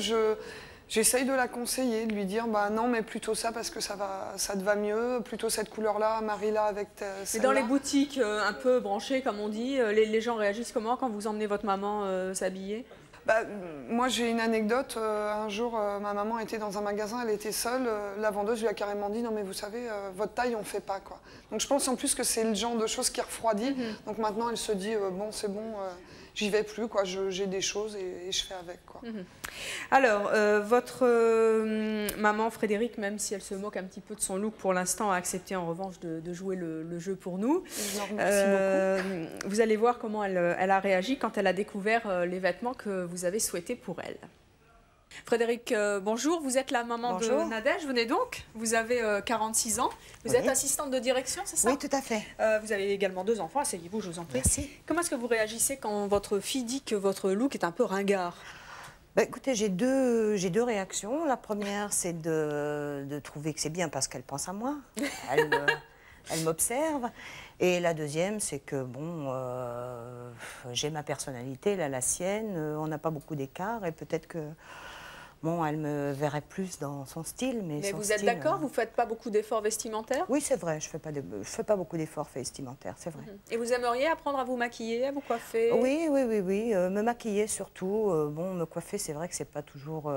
J'essaye de la conseiller, de lui dire bah non, mais plutôt ça parce que ça te va mieux, plutôt cette couleur-là, marie-la avec Mais celle-là. dans les boutiques un peu branchées, comme on dit, les gens réagissent comment quand vous emmenez votre maman s'habiller? Bah, moi, j'ai une anecdote. Un jour, ma maman était dans un magasin, elle était seule. La vendeuse lui a carrément dit « Non, mais vous savez, votre taille, on ne fait pas. » quoi. Donc, je pense en plus que c'est le genre de choses qui refroidit. Donc, maintenant, elle se dit « Bon, c'est bon, j'y vais plus. Quoi. J'ai des choses et je fais avec. » quoi. Alors, votre maman Frédéric, même si elle se moque un petit peu de son look pour l'instant, a accepté en revanche de jouer le jeu pour nous. Je vous remercie beaucoup. Vous allez voir comment elle a réagi quand elle a découvert les vêtements que vous avez souhaités pour elle. Frédéric, bonjour, vous êtes la maman Bonjour. de Nadège, venez donc. Vous avez 46 ans, vous êtes assistante de direction, c'est ça? Oui, tout à fait. Vous avez également 2 enfants, asseyez-vous, je vous en prie. Merci. Comment est-ce que vous réagissez quand votre fille dit que votre look est un peu ringard? Bah, écoutez, j'ai deux réactions. La première, c'est de trouver que c'est bien parce qu'elle pense à moi. Elle m'observe. Et la deuxième, c'est que, bon, j'ai ma personnalité, elle a la sienne. On n'a pas beaucoup d'écart et peut-être que, bon, elle me verrait plus dans son style. Mais son vous êtes style, d'accord, vous ne faites pas beaucoup d'efforts vestimentaires? Oui, c'est vrai, je fais pas beaucoup d'efforts vestimentaires, c'est vrai. Et vous aimeriez apprendre à vous maquiller, à vous coiffer? Oui, me maquiller surtout. Bon, me coiffer, c'est vrai que c'est pas toujours...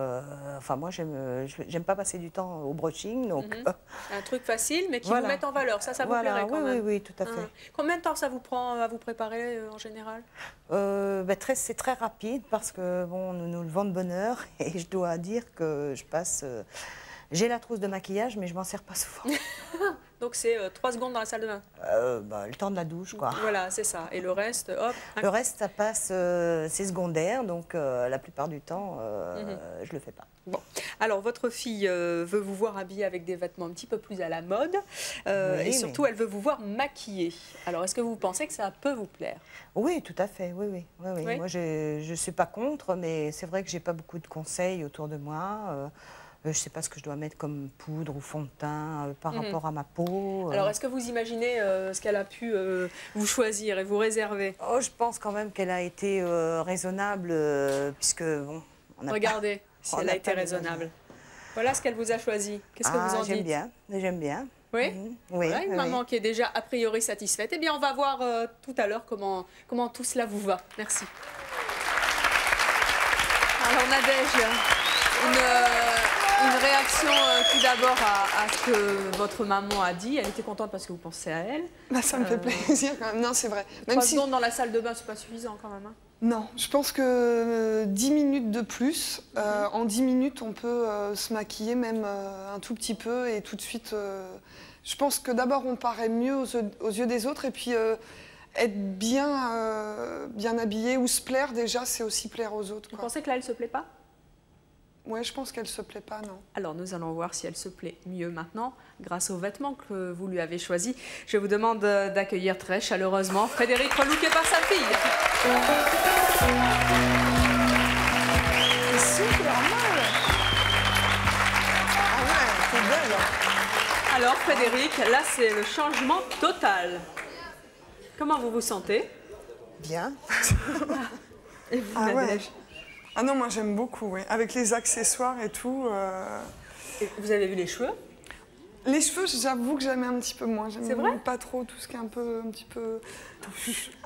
Enfin, moi, j'aime pas passer du temps au brushing, donc... Un truc facile, mais qui Voilà. vous met en valeur. Ça vous Voilà, plairait quand même? oui, tout à fait. Combien de temps ça vous prend à vous préparer en général? C'est très rapide parce que, bon, nous nous levons de bonne heure et je dois dire que je passe J'ai la trousse de maquillage, mais je m'en sers pas souvent. Donc c'est 3 secondes dans la salle de bain. Le temps de la douche, quoi. Voilà, c'est ça. Et le reste, hop. Le reste, ça passe, c'est secondaire, donc la plupart du temps, je le fais pas. Bon, alors votre fille veut vous voir habillée avec des vêtements un petit peu plus à la mode, et surtout elle veut vous voir maquillée. Alors est-ce que vous pensez que ça peut vous plaire? Oui, tout à fait, oui. Moi, je ne suis pas contre, mais c'est vrai que j'ai pas beaucoup de conseils autour de moi. Je ne sais pas ce que je dois mettre comme poudre ou fond de teint par rapport à ma peau. Alors, est-ce que vous imaginez ce qu'elle a pu vous choisir et vous réserver? Oh, je pense quand même qu'elle a été raisonnable, puisque bon, regardez si elle a été raisonnable. Voilà ce qu'elle vous a choisi. Qu'est-ce que vous en dites? J'aime bien. Oui, oui, voilà, une maman qui est déjà a priori satisfaite. Eh bien, on va voir tout à l'heure comment tout cela vous va. Merci. Alors, Nadège, une réaction tout d'abord à ce que votre maman a dit. Elle était contente parce que vous pensez à elle. Bah, ça me fait plaisir quand même. Non, c'est vrai. Même 3 secondes dans la salle de bain, c'est pas suffisant quand même. Hein. Non, je pense que 10 minutes de plus, en 10 minutes, on peut se maquiller même un tout petit peu et tout de suite... je pense que d'abord, on paraît mieux aux yeux des autres et puis être bien habillé ou se plaire déjà, c'est aussi plaire aux autres. Vous pensez que là, elle se plaît pas? Ouais, je pense qu'elle se plaît pas, non. Alors, nous allons voir si elle se plaît mieux maintenant, grâce aux vêtements que vous lui avez choisis. Je vous demande d'accueillir très chaleureusement Frédéric, relooké par sa fille. C'est super mal. Ah ouais, c'est belle. Alors, Frédéric, là, c'est le changement total. Comment vous vous sentez? Bien. Et vous, ah Nadège? Ouais. Ah non, moi j'aime beaucoup, oui. Avec les accessoires et tout. Et vous avez vu les cheveux? Les cheveux, j'avoue que j'aime un petit peu moins. C'est vrai? J'aime pas trop tout ce qui est un petit peu...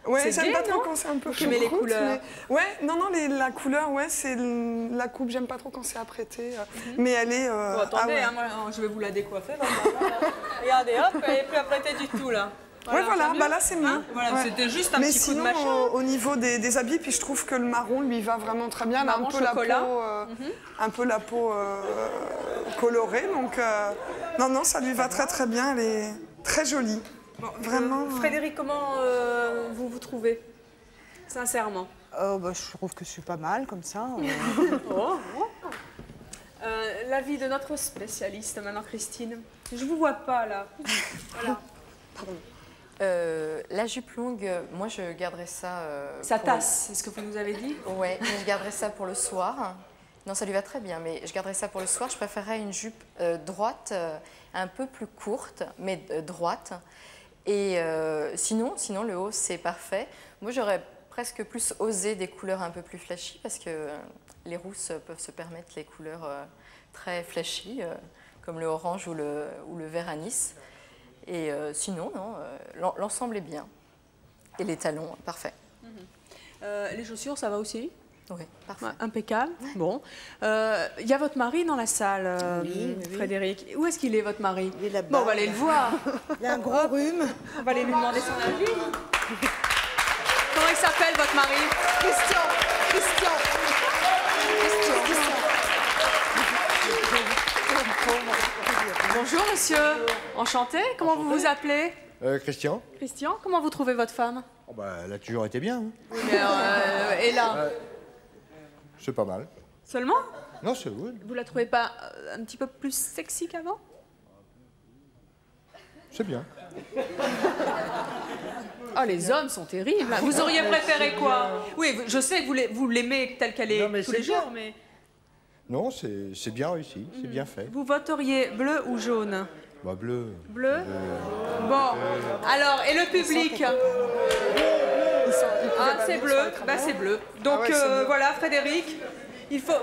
Ouais, j'aime pas trop quand c'est un peu choucroute. Mais les couleurs? Mais... Ouais, non, la couleur, ouais, c'est la coupe. J'aime pas trop quand c'est apprêté. Mais elle est... Bon, attendez, ouais. moi, je vais vous la décoiffer. Regardez, hop, elle est plus apprêtée du tout, là. Voilà, bah là c'est mieux. Hein, voilà, ouais. C'était juste un petit coup de machin. Au niveau des habits, puis je trouve que le marron lui va vraiment très bien. Elle a un peu un peu la peau colorée, donc non, ça lui va très très bien. Elle est très jolie. Bon, vraiment. Frédéric, comment vous vous trouvez, sincèrement? Bah, je trouve que je suis pas mal comme ça. L'avis de notre spécialiste maintenant, Christine. Je vous vois pas là. Voilà. Pardon. La jupe longue, moi je garderais ça... ça tasse, c'est ce que vous nous avez dit? Ouais, mais je garderais ça pour le soir. Non, ça lui va très bien, mais je garderais ça pour le soir. Je préférerais une jupe droite, un peu plus courte, mais droite. Et sinon, le haut, c'est parfait. Moi, j'aurais presque plus osé des couleurs un peu plus flashy, parce que les rousses peuvent se permettre les couleurs très flashy, comme le orange ou le vert anis. Et sinon, non, l'ensemble est bien. Et les talons, parfait. Les chaussures, ça va aussi? Oui, parfait. Impeccable. Bon. Il y a votre mari dans la salle, Frédéric. Où est-ce qu'il est, votre mari? Il est là-bas. Bon, on va aller le voir. Il a un gros rhume. On va aller lui demander son avis. Comment il s'appelle, votre mari? Christian. Bonjour, monsieur. Enchanté. Comment vous vous appelez? Christian. Christian, comment vous trouvez votre femme? Oh bah, elle a toujours été bien. Hein. Oui, mais et là c'est pas mal. Seulement? Non, c'est good. Vous la trouvez pas un petit peu plus sexy qu'avant? C'est bien. Oh, les hommes sont terribles. Vous auriez préféré quoi? Oui, je sais que vous l'aimez telle qu'elle est tous les jours, mais... Non, c'est bien réussi, c'est bien fait. Vous voteriez bleu ou jaune? Bah, bleu. Bleu? Bon, alors, et le public? Ah, c'est bleu, bah c'est bleu. Donc voilà, Frédéric, il faut...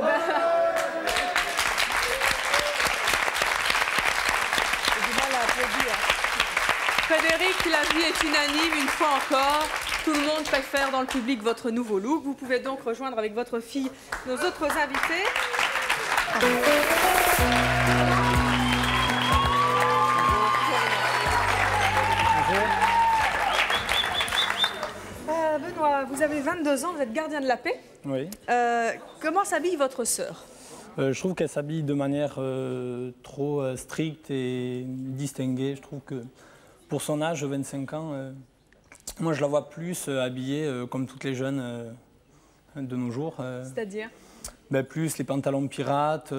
Frédéric, la vie est unanime, une fois encore. Tout le monde préfère dans le public votre nouveau look. Vous pouvez donc rejoindre avec votre fille nos autres invités. Benoît, vous avez 22 ans, vous êtes gardien de la paix. Oui. Comment s'habille votre sœur? Je trouve qu'elle s'habille de manière trop stricte et distinguée. Je trouve que pour son âge, 25 ans, moi je la vois plus habillée comme toutes les jeunes de nos jours. C'est-à-dire plus les pantalons pirates.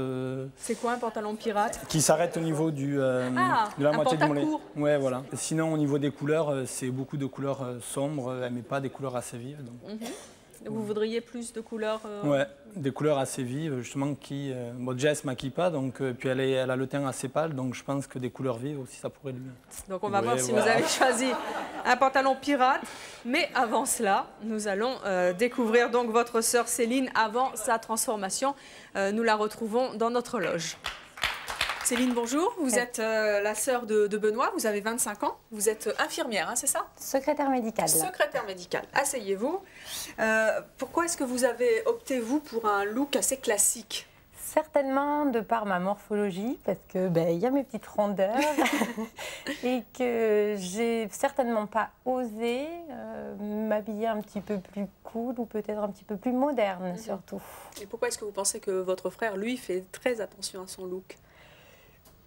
C'est quoi un pantalon pirate? Qui s'arrête au niveau de la moitié du mollet. Ouais, voilà. Sinon, au niveau des couleurs, c'est beaucoup de couleurs sombres. Elle met pas des couleurs assez vives. Donc. Vous voudriez plus de couleurs Ouais, des couleurs assez vives, justement, qui... Bon, Jess ne maquille pas, donc, puis elle a le teint assez pâle, donc je pense que des couleurs vives aussi, ça pourrait lui... Donc on va voir si vous avez choisi un pantalon pirate. Mais avant cela, nous allons découvrir donc votre sœur Céline avant sa transformation. Nous la retrouvons dans notre loge. Céline, bonjour. Vous êtes la sœur de Benoît, vous avez 25 ans. Vous êtes infirmière, hein, c'est ça? Secrétaire médicale. Secrétaire médicale. Asseyez-vous. Pourquoi est-ce que vous avez opté, vous, pour un look assez classique? Certainement de par ma morphologie, parce que il y a mes petites rondeurs et que j'ai certainement pas osé m'habiller un petit peu plus cool ou peut-être un petit peu plus moderne surtout. Et pourquoi est-ce que vous pensez que votre frère, lui, fait très attention à son look?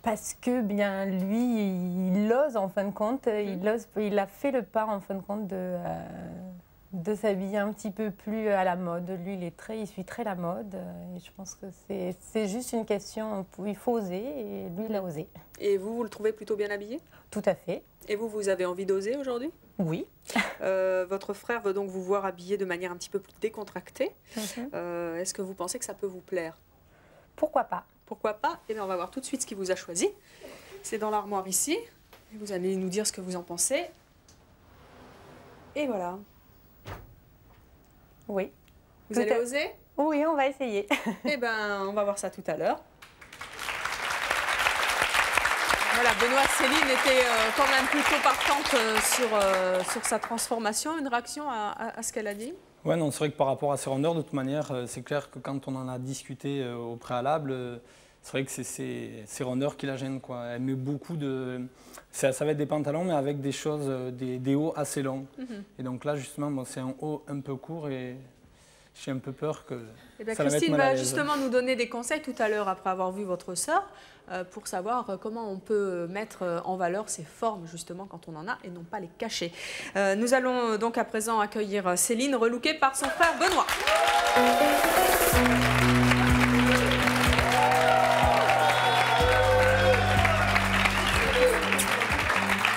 Parce que bien lui, il ose en fin de compte, il a fait le pas en fin de compte de s'habiller un petit peu plus à la mode. Lui, il suit très la mode et je pense que c'est juste une question où il faut oser et lui, il a osé. Et vous le trouvez plutôt bien habillé? Tout à fait. Et vous avez envie d'oser aujourd'hui? Oui. Votre frère veut donc vous voir habillé de manière un petit peu plus décontractée. Est-ce que vous pensez que ça peut vous plaire? Pourquoi pas? Pourquoi pas? Eh bien, on va voir tout de suite ce qu'il vous a choisi. C'est dans l'armoire ici. Vous allez nous dire ce que vous en pensez. Et voilà. Oui. Vous allez oser? Oui, on va essayer. Eh bien, on va voir ça tout à l'heure. Voilà, Benoît, Céline était quand même plutôt partante sur sa transformation. Une réaction à ce qu'elle a dit? Ouais, non, c'est vrai que par rapport à ces rondeurs, de toute manière, c'est clair que quand on en a discuté au préalable, c'est vrai que c'est ces rondeurs qui la gênent, quoi. Elle met beaucoup de... Ça va être des pantalons, mais avec des choses, des hauts assez longs. Et donc là, justement, bon, c'est un haut un peu court et j'ai un peu peur que ça la mette Christine mal à va l'aise. justement nous donner des conseils tout à l'heure, après avoir vu votre sœur, pour savoir comment on peut mettre en valeur ces formes, justement, quand on en a, et non pas les cacher. Nous allons donc à présent accueillir Céline, relookée par son frère Benoît.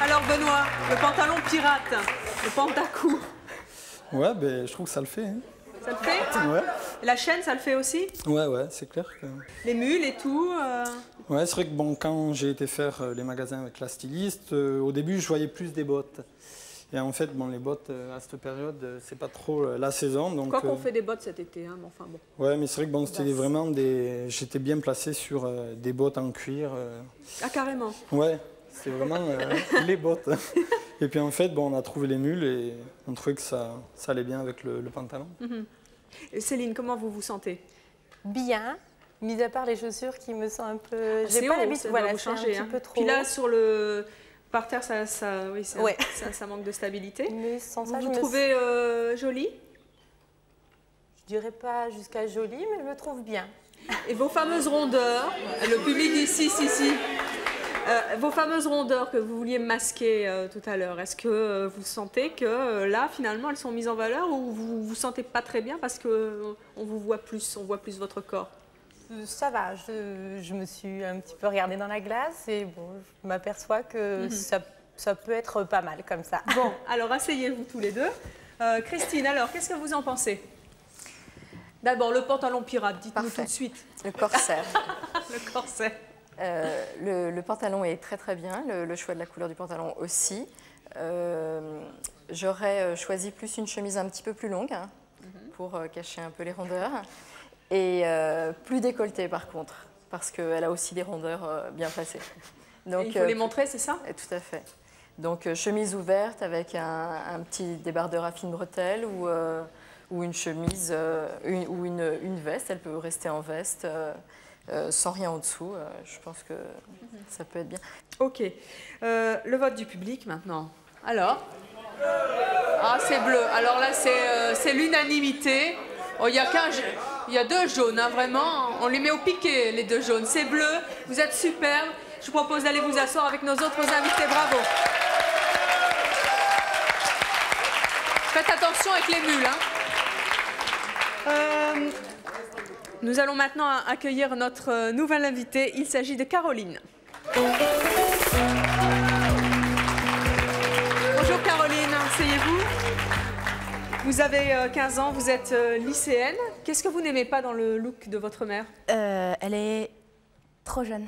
Alors Benoît, le pantalon pirate, le pantacourt. Ouais, je trouve que ça le fait. Hein. Ça le fait? Ouais. Et la chaîne, ça le fait aussi? Ouais, c'est clair que... Les mules et tout Ouais, c'est vrai que bon, quand j'ai été faire les magasins avec la styliste, au début, je voyais plus des bottes. Et en fait, bon, les bottes, à cette période, c'est pas trop la saison. Donc, quoi qu'on fait des bottes cet été, hein, mais enfin bon. Ouais, mais c'est vrai que bon, c'était vraiment des... J'étais bien placé sur des bottes en cuir. Ah, carrément? Ouais, c'était vraiment les bottes. Et puis en fait, bon, on a trouvé les mules et on trouvait que ça allait bien avec le pantalon. Et Céline, comment vous vous sentez? Bien, mis à part les chaussures qui me sont un peu... J'ai pas l'habitude, voilà, c'est un petit peu trop. Puis là, sur le... Par terre, ça manque de stabilité. Mais sans ça, vous trouvez jolie? Je dirais pas jusqu'à jolie, mais je me trouve bien. Et vos fameuses rondeurs, le public ici, vos fameuses rondeurs que vous vouliez masquer tout à l'heure, est-ce que vous sentez que là, finalement, elles sont mises en valeur ou vous vous sentez pas très bien parce qu'on vous voit plus, on voit plus votre corps? Ça va, je me suis un petit peu regardée dans la glace et bon, je m'aperçois que ça peut être pas mal comme ça. Bon, alors asseyez-vous tous les deux. Christine, alors, qu'est-ce que vous en pensez? D'abord, le pantalon pirate, dites-nous tout de suite. Le corset. Le corset. Le pantalon est très très bien, le choix de la couleur du pantalon aussi. J'aurais choisi plus une chemise un petit peu plus longue pour cacher un peu les rondeurs. Et plus décolletée par contre, parce qu'elle a aussi des rondeurs bien placées. Donc, il faut les montrer, c'est ça? Tout à fait. Donc chemise ouverte avec un petit débardeur à fines bretelles ou une chemise ou une veste. Elle peut rester en veste sans rien en dessous. Je pense que ça peut être bien. Ok. Le vote du public maintenant. Alors? Ah, c'est bleu. Alors là, c'est l'unanimité. Oh, il y a deux jaunes, hein, vraiment. On les met au piqué, les deux jaunes. C'est bleu, vous êtes superbes. Je vous propose d'aller vous asseoir avec nos autres invités. Bravo. Faites attention avec les mules. Nous allons maintenant accueillir notre nouvelle invitée. Il s'agit de Caroline. Bonjour Caroline, asseyez-vous. Vous avez 15 ans, vous êtes lycéenne. Qu'est-ce que vous n'aimez pas dans le look de votre mère? Elle est trop jeune.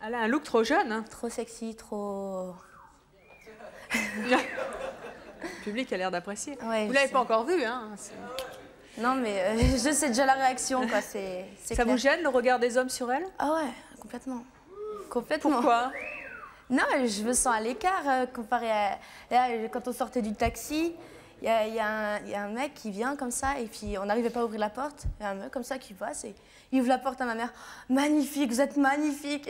Elle a un look trop jeune, hein? Trop sexy, trop... Le public a l'air d'apprécier. Ouais, vous ne l'avez pas encore vu, hein? Non, mais je sais déjà la réaction, quoi. Ça vous gêne, le regard des hommes sur elle? Ah ouais, complètement. Complètement. Pourquoi? Non, je me sens à l'écart comparé à... Là, quand on sortait du taxi, il y a un mec qui vient comme ça, et puis on n'arrivait pas à ouvrir la porte. Il y a un mec comme ça qui passe et il ouvre la porte à ma mère. Magnifique, vous êtes magnifique.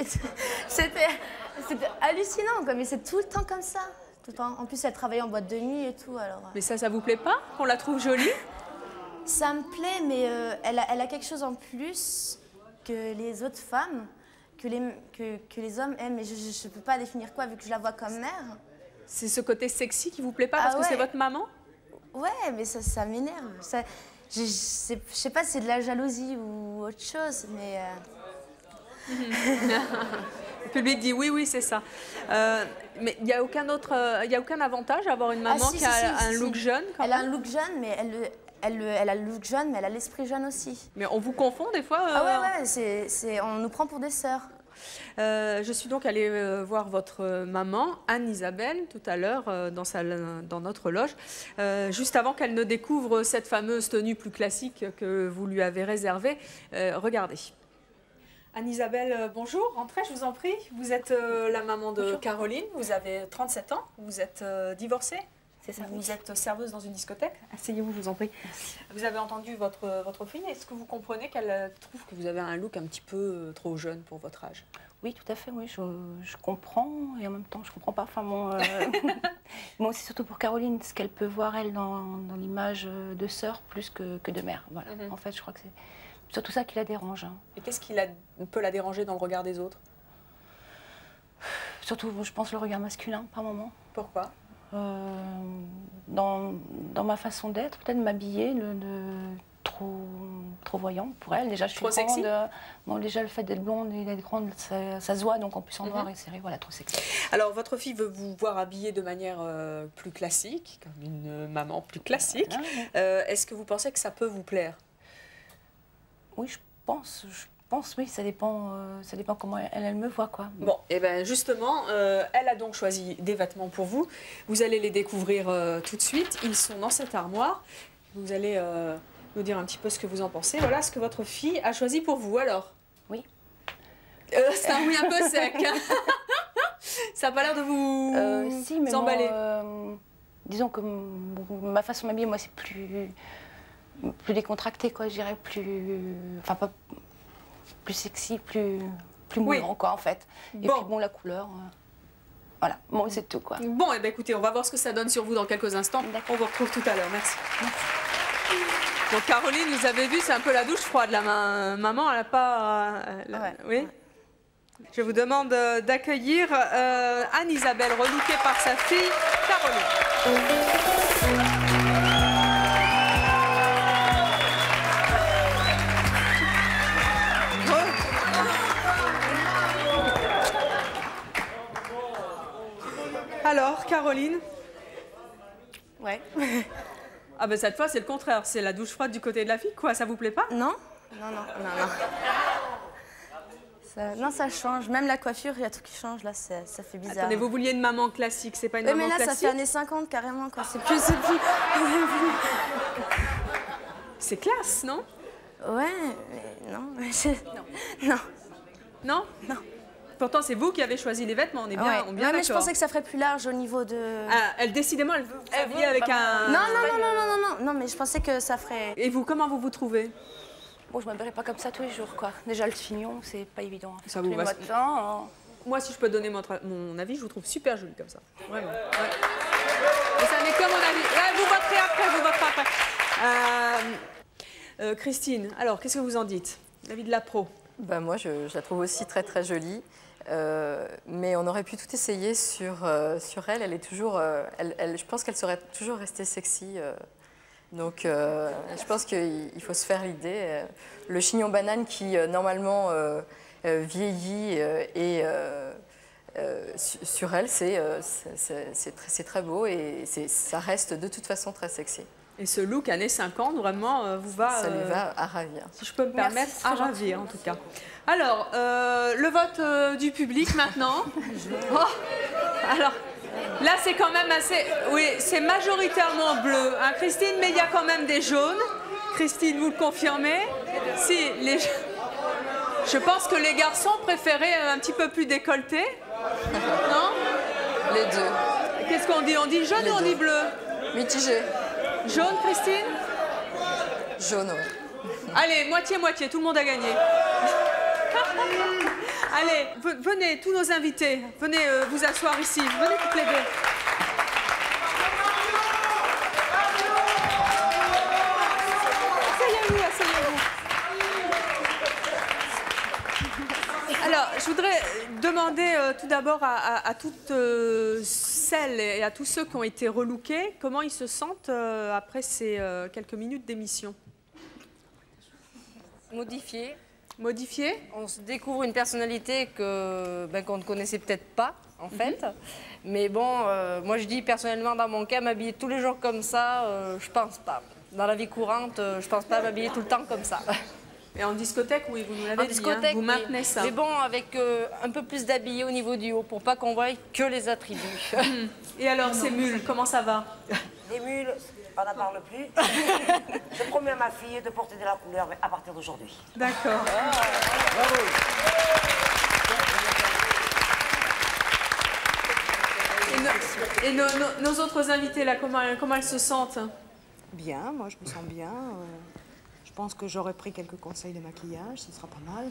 C'était hallucinant, quoi, mais c'est tout le temps comme ça. Tout le temps. En plus, elle travaillait en boîte de nuit et tout. Alors... Mais ça vous plaît pas? Qu'on la trouve jolie? Ça me plaît, mais elle a quelque chose en plus que les autres femmes, que les hommes aiment. Mais je ne peux pas définir quoi, vu que je la vois comme mère. C'est ce côté sexy qui vous plaît pas parce que c'est votre maman? Ouais, mais ça m'énerve. Je sais pas si c'est de la jalousie ou autre chose, mais... Le public dit oui, c'est ça. Mais il n'y a aucun avantage à avoir une maman qui a un look jeune? Elle a un look jeune, mais elle a le look jeune, mais elle a l'esprit jeune aussi. Mais on vous confond des fois? Ah ouais, on nous prend pour des sœurs. Je suis donc allée voir votre maman, Anne-Isabelle, tout à l'heure dans notre loge, juste avant qu'elle ne découvre cette fameuse tenue plus classique que vous lui avez réservée. Regardez. Anne-Isabelle, bonjour, entrez, je vous en prie. Vous êtes la maman de Caroline, vous avez 37 ans, vous êtes divorcée? C'est ça. Vous êtes serveuse dans une discothèque? Asseyez-vous, je vous en prie. Vous avez entendu votre fille. Est-ce que vous comprenez qu'elle trouve que vous avez un look un petit peu trop jeune pour votre âge? Oui, tout à fait, oui, je comprends et en même temps je comprends pas. Enfin, moi aussi, surtout pour Caroline, ce qu'elle peut voir, elle, dans l'image de sœur plus que de mère. Voilà. En fait, je crois que c'est surtout ça qui la dérange. Hein. Et qu'est-ce qui peut la déranger dans le regard des autres? Surtout, je pense, le regard masculin, par moment. Pourquoi? Dans ma façon d'être, peut-être m'habiller, trop voyant pour elle. Déjà, je suis trop sexy. Bon, déjà, le fait d'être blonde et d'être grande, ça se voit, donc en plus en noir et serré, voilà, trop sexy. Alors, votre fille veut vous voir habillée de manière plus classique, comme une maman plus classique. Est-ce que vous pensez que ça peut vous plaire? Oui, je pense, oui, ça dépend comment elle me voit, quoi. Bon, et bien justement, elle a donc choisi des vêtements pour vous. Vous allez les découvrir tout de suite. Ils sont dans cette armoire. Vous allez nous dire un petit peu ce que vous en pensez. Voilà ce que votre fille a choisi pour vous, alors. Oui. C'est un oui un peu sec. Ça n'a pas l'air de vous si, mais emballer. Disons que ma façon de m'habiller, moi, c'est plus décontracté, quoi, je dirais, enfin, pas plus sexy, plus mouvant, quoi, en fait. Et puis, bon, la couleur, voilà, bon, c'est tout, quoi. Bon, et bien, écoutez, on va voir ce que ça donne sur vous dans quelques instants. On vous retrouve tout à l'heure, merci. Donc, Caroline, vous avez vu, c'est un peu la douche froide, la maman, elle n'a pas... oui. Je vous demande d'accueillir Anne-Isabelle, relookée par sa fille, Caroline. Alors, Caroline? Ouais. Ah ben cette fois, c'est le contraire. C'est la douche froide du côté de la fille, quoi. Ça vous plaît pas? Non. Non, ça change. Même la coiffure, il y a tout qui change. Là, ça fait bizarre. Attendez, vous vouliez une maman classique, c'est pas une maman classique? Mais là, ça fait années 50 carrément, quoi. C'est plus... C'est classe, non? Ouais, mais non. Non? Non. Pourtant, c'est vous qui avez choisi les vêtements, on est bien, ouais. D'accord. Mais je pensais que ça ferait plus large au niveau de... Ah, elle, décidément, elle veut vous habiller avec un... Non, mais je pensais que ça ferait... Et vous, comment vous vous trouvez? Bon, je ne m'habillerai pas comme ça tous les jours, quoi. Déjà, le chignon, c'est pas évident. Ça vous va? Moi, si je peux donner mon avis, je vous trouve super jolie comme ça. Vraiment. Ouais. Mais ça n'est que mon avis. Ouais, vous voterez après, Christine, alors, qu'est-ce que vous en dites? L'avis de la pro. Ben moi, je la trouve aussi très très jolie. Mais on aurait pu tout essayer sur elle. Elle est toujours, je pense qu'elle serait toujours restée sexy. Donc, je pense qu'il faut se faire l'idée. Le chignon banane qui, normalement, vieillit et sur elle, c'est très beau et ça reste de toute façon très sexy. Et ce look années 50, vraiment, vous va... Ça lui va à ravir. Si je peux me permettre, à ravir, en tout cas. Alors, le vote du public, maintenant. Oh, alors, là, c'est quand même assez... Oui, c'est majoritairement bleu, hein, Christine, mais il y a quand même des jaunes. Christine, vous le confirmez? Si, je pense que les garçons préféraient un petit peu plus décolleté. Non? Les deux. Qu'est-ce qu'on dit? On dit jaune ou on dit bleu? Mitigé. Jaune, Christine? Jaune, oui. Allez, moitié-moitié, tout le monde a gagné. Allez, venez, tous nos invités, venez vous asseoir ici. Venez toutes les deux. Asseyez-vous, asseyez-vous. Alors, je voudrais demander tout d'abord à toutes celles et à tous ceux qui ont été relookés, comment ils se sentent après ces quelques minutes d'émission. Modifié. Modifié? On se découvre une personnalité qu'on ne connaissait peut-être pas, en fait. Mais bon, moi je dis personnellement, dans mon cas, m'habiller tous les jours comme ça, je pense pas. Dans la vie courante, je pense pas m'habiller tout le temps comme ça. Et en discothèque, oui, vous nous l'avez dit, hein, vous maintenez ça. Mais bon, avec un peu plus d'habillé au niveau du haut, pour pas qu'on voie que les attributs. Et alors, ces mules, comment ça va? Les mules, on n'en parle plus. Je promets à ma fille de porter de la couleur à partir d'aujourd'hui. D'accord. Bravo. Et nos autres invités, là, comment elles se sentent? Bien, moi je me sens bien. Je pense que j'aurais pris quelques conseils de maquillage, ce sera pas mal.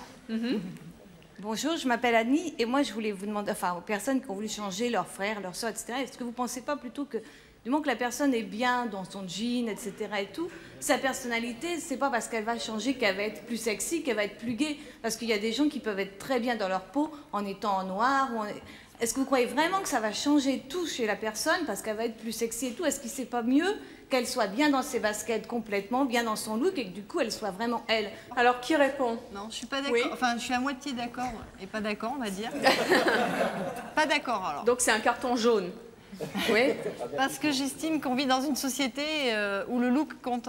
Bonjour, je m'appelle Annie et moi je voulais vous demander, enfin aux personnes qui ont voulu changer leur frère, leur soeur, etc., est-ce que vous ne pensez pas plutôt que du moment que la personne est bien dans son jean, etc. et tout, sa personnalité, c'est pas parce qu'elle va changer qu'elle va être plus sexy, qu'elle va être plus gaie, parce qu'il y a des gens qui peuvent être très bien dans leur peau en étant en noir. Est-ce que vous croyez vraiment que ça va changer tout chez la personne parce qu'elle va être plus sexy et tout? Est-ce qu'il c'est pas mieux qu'elle soit bien dans ses baskets complètement, bien dans son look et que du coup elle soit vraiment elle? Alors qui répond? Non, je suis pas d'accord. Oui. Enfin, je suis à moitié d'accord et pas d'accord, on va dire. Pas d'accord alors. Donc c'est un carton jaune. Oui. Parce que j'estime qu'on vit dans une société où le look compte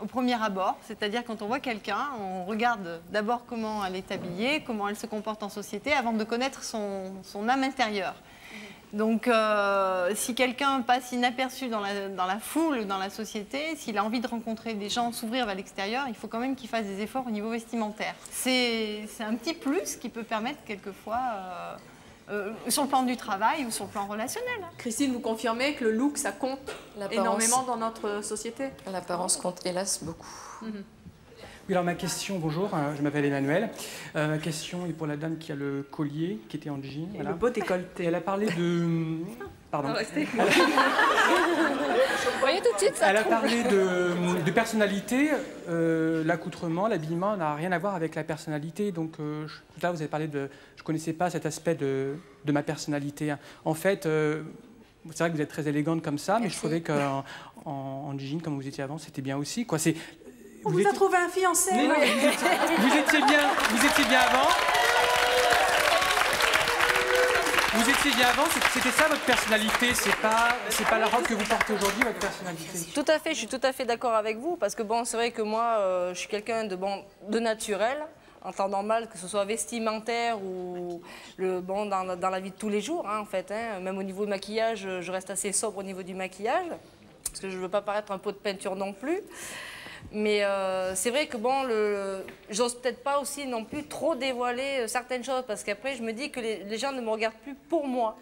au premier abord. C'est-à-dire quand on voit quelqu'un, on regarde d'abord comment elle est habillée, comment elle se comporte en société, avant de connaître son âme intérieure. Donc, si quelqu'un passe inaperçu dans la foule, dans la société, s'il a envie de rencontrer des gens, s'ouvrir vers l'extérieur, il faut quand même qu'il fasse des efforts au niveau vestimentaire. C'est un petit plus qui peut permettre quelquefois, sur le plan du travail ou sur le plan relationnel. Christine, vous confirmez que le look, ça compte énormément dans notre société? L'apparence compte hélas beaucoup. Oui, alors ma question, bonjour, je m'appelle Emmanuel. Ma question est pour la dame qui a le collier, qui était en jean. Et le beau décolleté. Elle a parlé de... Pardon. Voyez tout de suite, ça Elle a parlé de personnalité. L'accoutrement, l'habillement n'a rien à voir avec la personnalité. Donc, tout à l'heure, vous avez parlé de... Je ne connaissais pas cet aspect de ma personnalité. En fait, c'est vrai que vous êtes très élégante comme ça, mais je trouvais qu'en jean, comme vous étiez avant, c'était bien aussi. Quoi. On vous a trouvé un fiancé. Mais non, vous étiez bien avant. Vous étiez bien avant, c'était ça votre personnalité, c'est pas la robe que vous portez aujourd'hui, votre personnalité. Tout à fait, je suis tout à fait d'accord avec vous, parce que bon, c'est vrai que moi, je suis quelqu'un de naturel, en temps normal, que ce soit vestimentaire ou dans la vie de tous les jours, hein, en fait. Hein. Même au niveau du maquillage, je reste assez sobre au niveau du maquillage, parce que je ne veux pas paraître un pot de peinture non plus. Mais c'est vrai que bon, j'ose peut-être pas aussi non plus trop dévoiler certaines choses, parce qu'après je me dis que les gens ne me regardent plus pour moi.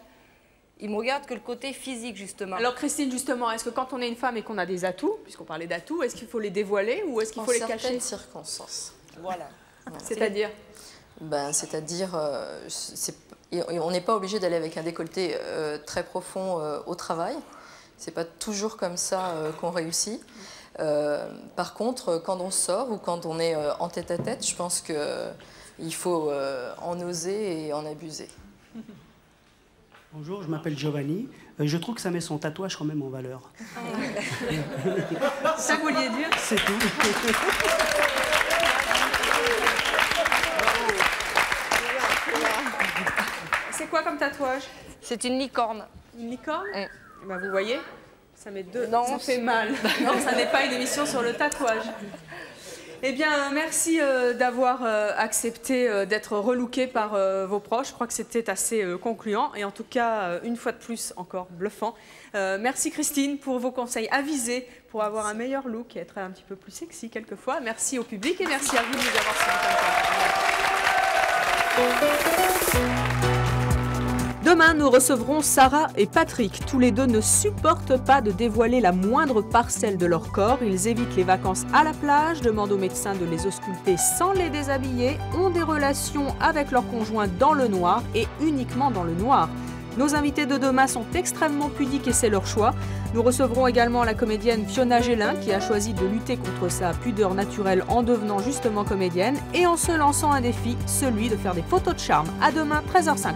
Ils me regardent que le côté physique, justement. Alors Christine, justement, est-ce que quand on est une femme et qu'on a des atouts, puisqu'on parlait d'atouts, est-ce qu'il faut les dévoiler ou est-ce qu'il faut les cacher? En certaines circonstances. Voilà. C'est-à-dire? C'est-à-dire, on n'est pas obligé d'aller avec un décolleté très profond au travail. C'est pas toujours comme ça qu'on réussit. Par contre, quand on sort ou quand on est en tête-à-tête, je pense qu'il faut en oser et en abuser. Bonjour, je m'appelle Giovanni. Je trouve que ça met son tatouage quand même en valeur. Ça vous vouliez dire? C'est tout. C'est quoi comme tatouage? C'est une licorne. Une licorne? Ben, vous voyez, ça met deux. Non, ça fait mal. Non, ça n'est pas une émission sur le tatouage. Eh bien, merci d'avoir accepté d'être relooké par vos proches. Je crois que c'était assez concluant et en tout cas, une fois de plus, encore bluffant. Merci Christine pour vos conseils avisés pour avoir un meilleur look et être un petit peu plus sexy quelquefois. Merci au public et merci à vous de nous avoir suivis. Demain, nous recevrons Sarah et Patrick. Tous les deux ne supportent pas de dévoiler la moindre parcelle de leur corps. Ils évitent les vacances à la plage, demandent aux médecins de les ausculter sans les déshabiller, ont des relations avec leur conjoint dans le noir et uniquement dans le noir. Nos invités de demain sont extrêmement pudiques et c'est leur choix. Nous recevrons également la comédienne Fiona Gélin qui a choisi de lutter contre sa pudeur naturelle en devenant justement comédienne et en se lançant un défi, celui de faire des photos de charme. À demain, 13h50.